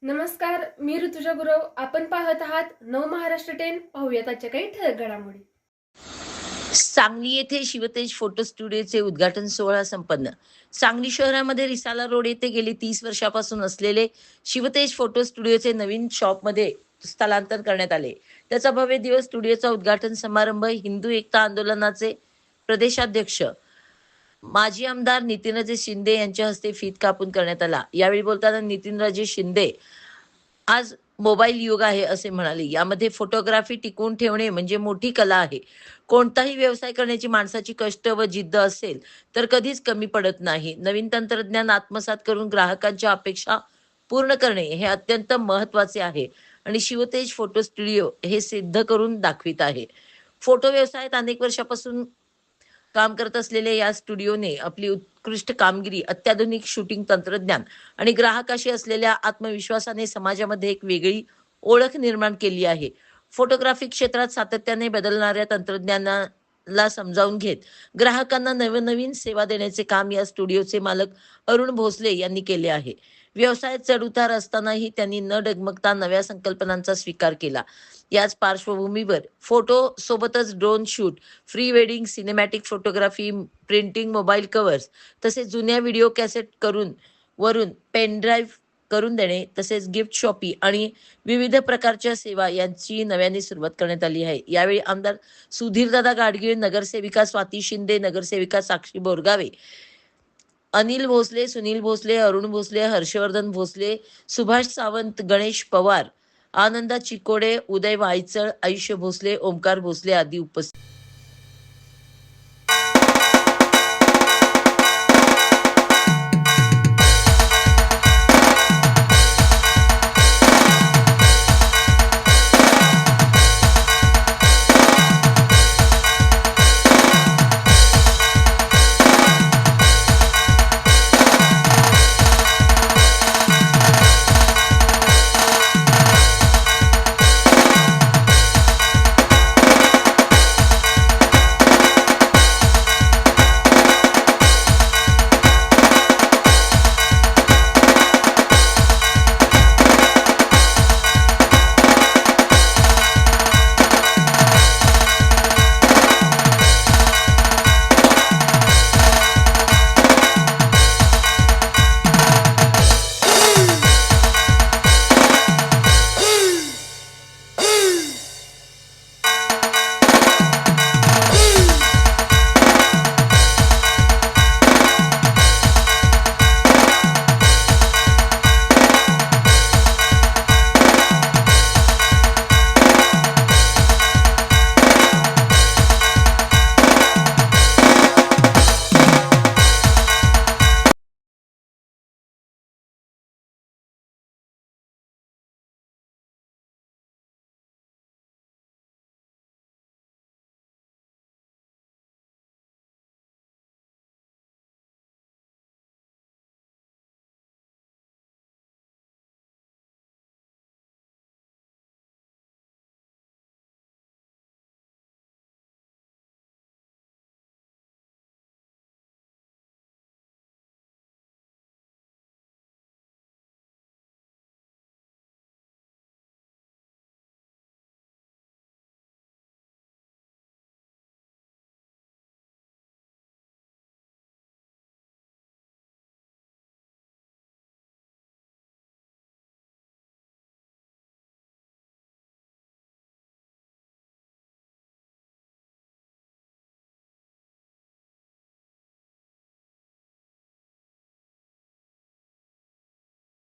नमस्कार, मी ऋतुजा गुरव. आपण पाहत आहात नव महाराष्ट्र 10. पाहूयात आजच्या काही ठळक घडामोडी. सांगली येथे शिवतेज फोटो स्टुडिओचे उद्घाटन सोहळा संपन्न. सांगली शहरामध्ये रिसाला रोड येथे गेली 30 वर्षापासून असलेले शिवतेज फोटो स्टुडिओचे नवीन शॉपमध्ये स्थलांतर करण्यात आले. त्याचा भव्य दिवस स्टुडिओचा उद्घाटन समारंभ हिंदू एकता आंदोलनाचे प्रदेशाध्यक्ष माजी आमदार नितीनराजे शिंदे यांच्या हस्ते फीत कापून करण्यात आला. यावेळी बोलताना नितीनराजे शिंदे आज मोबाईल युग आहे असे म्हणाले. यामध्ये फोटोग्राफी टिकवून ठेवणे म्हणजे मोठी कला आहे. कोणताही व्यवसाय करण्याची माणसाची कष्ट व जिद्द असेल तर कधीच कमी पडत नाही. नवीन तंत्रज्ञान आत्मसात करून ग्राहकांच्या अपेक्षा पूर्ण करणे हे अत्यंत महत्त्वाचे आहे आणि शिवतेज फोटो स्टुडिओ हे सिद्ध करून दाखवित आहे. फोटो व्यवसायात अनेक वर्षापासून काम करत असलेल्या या स्टुडिओने आपली उत्कृष्ट कामगिरी, अत्याधुनिक शूटिंग तंत्रज्ञान आणि ग्राहकाशी असलेल्या आत्मविश्वासाने समाजामध्ये एक वेगळी ओळख निर्माण केली आहे. फोटोग्राफी क्षेत्रात सातत्याने बदलणाऱ्या तंत्रज्ञानाला समजावून घेत ग्राहकांना नवनवीन सेवा देण्याचे काम या स्टुडिओचे मालक अरुण भोसले यांनी केले आहे. व्यवसायात चढउतार असतानाही त्यांनी न डगमगता नव्या संकल्पनांचा स्वीकार केला. याच पार्श्वभूमीवर फोटो सोबतच drone shoot, pre wedding, cinematic photography, printing, mobile covers तसेच जुन्या व्हिडिओ कॅसेट वरून पेन ड्राईव्ह करून देणे तसेच गिफ्ट शॉपी आणि विविध प्रकारच्या सेवा यांची नव्याने सुरुवात करण्यात आली आहे. यावेळी आमदार सुधीरदादा गाडगीळ, नगरसेविका स्वाती शिंदे, नगरसेविका साक्षी बोरगावे, अनिल भोसले, सुनील भोसले, अरुण भोसले, हर्षवर्धन भोसले, सुभाष सावंत, गणेश पवार, आनंदा चिकोडे, उदय वायचळ, आयुष्य भोसले, ओमकार भोसले आदी उपस्थित.